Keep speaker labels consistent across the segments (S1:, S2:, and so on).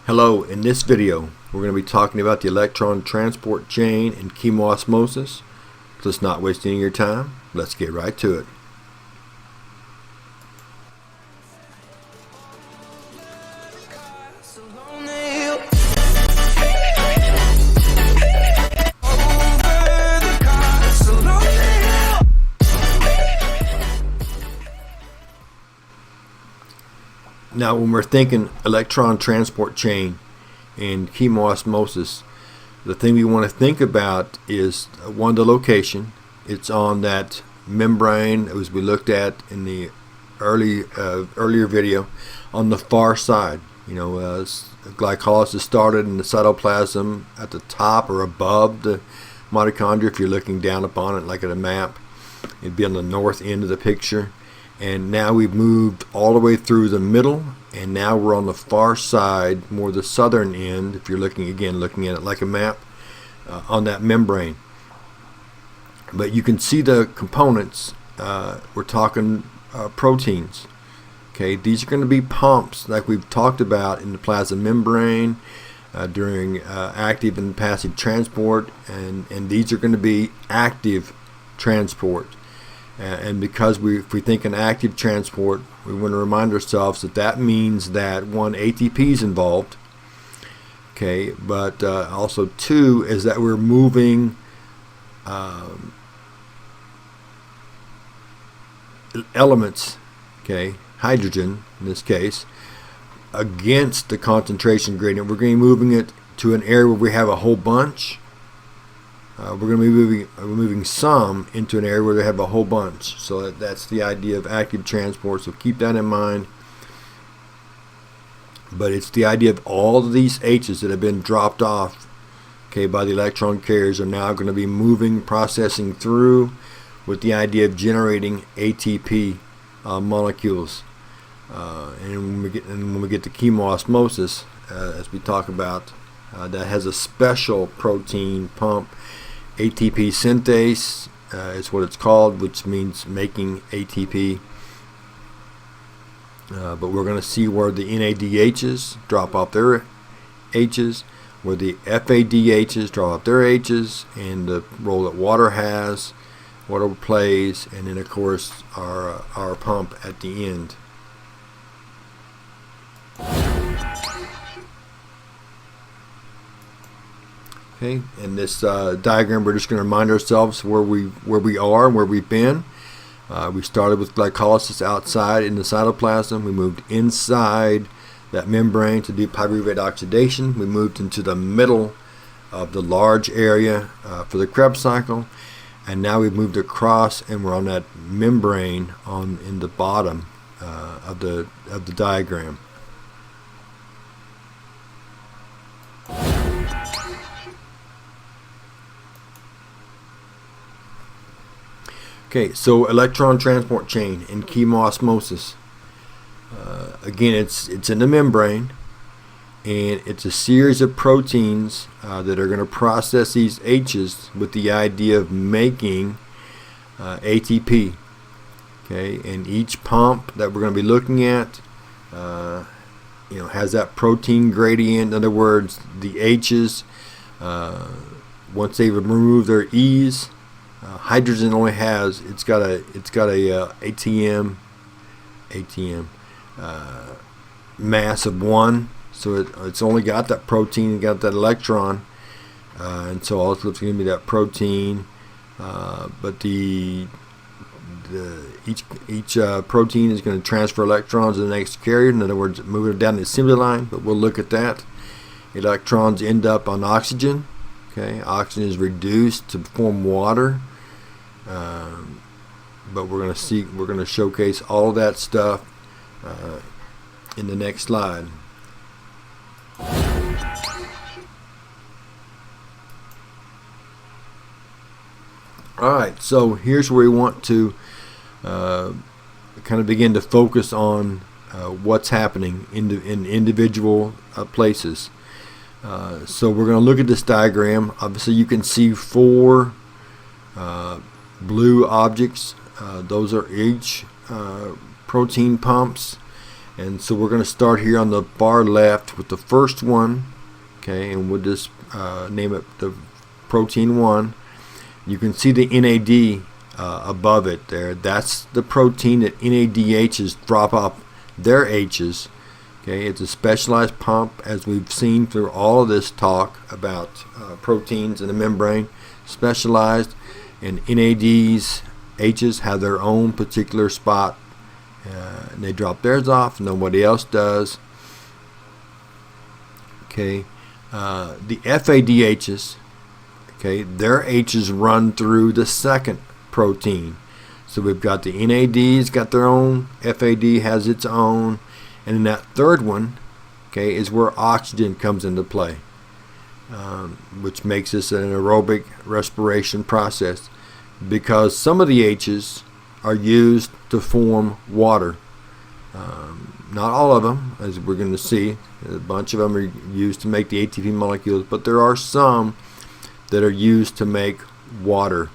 S1: Hello, in this video we're going to be talking about the electron transport chain and chemiosmosis. Let's not waste any of your time. Let's get right to it. Now, when we're thinking electron transport chain and chemiosmosis, the thing we want to think about is one, the location. It's on that membrane, as we looked at in the earlier video, on the far side. Glycolysis started in the cytoplasm at the top or above the mitochondria. If you're looking down upon it like at a map, it'd be on the north end of the picture. And now we've moved all the way through the middle, and now we're on the far side, more the southern end, if you're looking at it like a map, on that membrane. But you can see the components. We're talking proteins. Okay, these are going to be pumps like we've talked about in the plasma membrane during active and passive transport, and these are going to be active transport. And because if we think in active transport, we want to remind ourselves that means that one, ATP is involved, okay, but also two is that we're moving elements, okay, hydrogen in this case, against the concentration gradient. We're going to be moving it to an area where we have a whole bunch. We're going to be moving some into an area where they have a whole bunch. So that's the idea of active transport. So keep that in mind. But it's the idea of all of these H's that have been dropped off, okay, by the electron carriers are now going to be moving, processing through, with the idea of generating ATP molecules. And when we get to chemiosmosis, as we talk about, that has a special protein pump. ATP synthase is what it's called, which means making ATP. But we're going to see where the NADHs drop off their H's, where the FADHs drop off their H's, and the role that water plays, and then of course our pump at the end. Okay, in this diagram, we're just going to remind ourselves where we are and where we've been. We started with glycolysis outside in the cytoplasm. We moved inside that membrane to do pyruvate oxidation. We moved into the middle of the large area for the Krebs cycle, and now we've moved across, and we're on that membrane in the bottom of the diagram. Okay, so electron transport chain and chemiosmosis. Again, it's in the membrane, and it's a series of proteins that are going to process these H's with the idea of making ATP. Okay, and each pump that we're going to be looking at, has that protein gradient. In other words, the H's, once they've removed their E's. Hydrogen only has it's got a ATM mass of 1, so it's only got that protein, got that electron, and so all it's going to be that protein. But each protein is going to transfer electrons to the next carrier. In other words, moving it down the assembly line. But we'll look at that. Electrons end up on oxygen. Okay, oxygen is reduced to form water. But we're going to showcase all of that stuff in the next slide. Alright, so here's where we want to kind of begin to focus on what's happening in individual places. So we're going to look at this diagram. Obviously you can see 4 blue objects. Those are each protein pumps, And so we're going to start here on the far left with the first one, okay, and we'll just name it the protein 1. You can see the NAD above it there. That's the protein that NADHs drop off their H's. Okay, it's a specialized pump, as we've seen through all of this talk about proteins in the membrane, specialized, and NADs, H's have their own particular spot, and they drop theirs off, nobody else does. Okay, the FADHs, okay, their H's run through the second protein. So we've got the NADs got their own, FAD has its own, and then that third one, okay, is where oxygen comes into play, which makes this an aerobic respiration process, because some of the H's are used to form water. Not all of them, as we're going to see. A bunch of them are used to make the ATP molecules, but there are some that are used to make water.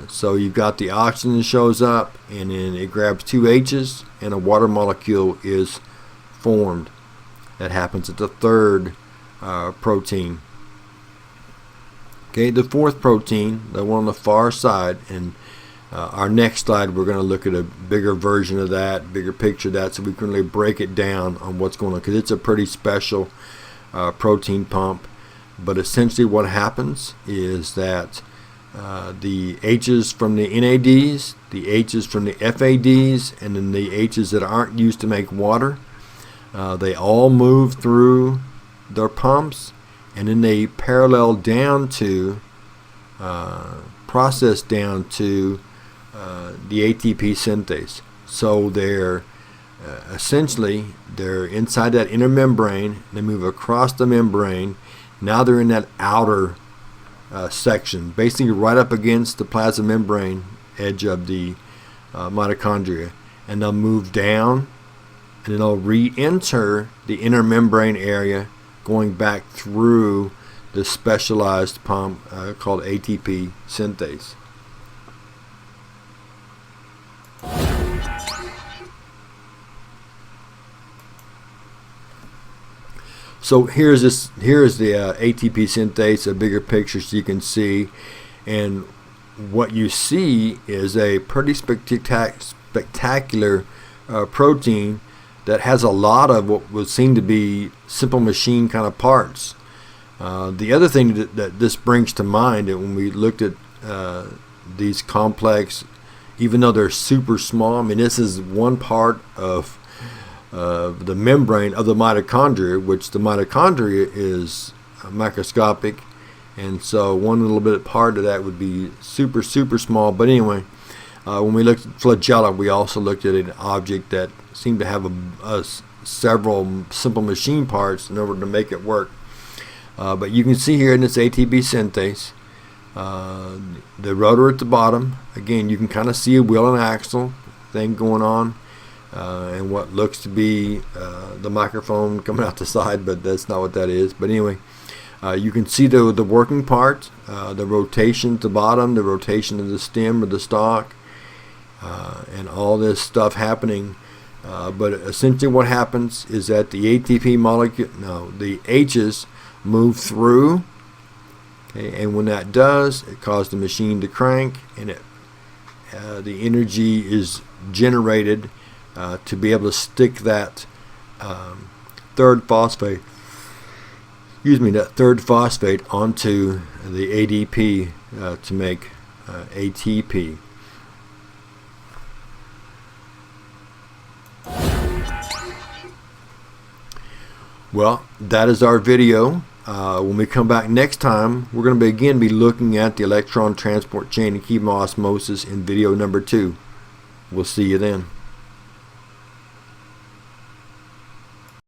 S1: So you've got the oxygen shows up, and then it grabs two H's, and a water molecule is formed. That happens at the third protein. Okay, the fourth protein, the one on the far side, and our next slide we're going to look at a bigger version of that, bigger picture of that, so we can really break it down on what's going on, because it's a pretty special protein pump. But essentially what happens is that the H's from the NADs, the H's from the FADs, and then the H's that aren't used to make water, they all move through their pumps, and then they parallel down to, process down to the ATP synthase. So they're essentially, they're inside that inner membrane, they move across the membrane, now they're in that outer section, basically right up against the plasma membrane edge of the mitochondria, and they'll move down, and then they'll re-enter the inner membrane area, going back through the specialized pump called ATP synthase. So here's the ATP synthase, a bigger picture so you can see, and what you see is a pretty spectacular protein that has a lot of what would seem to be simple machine kind of parts. The other thing that this brings to mind, and when we looked at these complex, even though they're super small, I mean, this is one part of the membrane of the mitochondria, which the mitochondria is microscopic, and so one little bit part of that would be super small. But anyway, when we looked at flagella, we also looked at an object that seemed to have several simple machine parts in order to make it work. But you can see here in this ATP synthase, the rotor at the bottom. Again, you can kind of see a wheel and axle thing going on, and what looks to be the microphone coming out the side, but that's not what that is. But anyway, you can see the working part, the rotation at the bottom, the rotation of the stem or the stalk, and all this stuff happening. But essentially what happens is that the ATP molecule, the H's move through, okay, and when that does, it causes the machine to crank, and the energy is generated to be able to stick that third phosphate onto the ADP to make ATP. Well, that is our video. When we come back next time, we're going to again be looking at the electron transport chain and chemosmosis in video number 2. We'll see you then.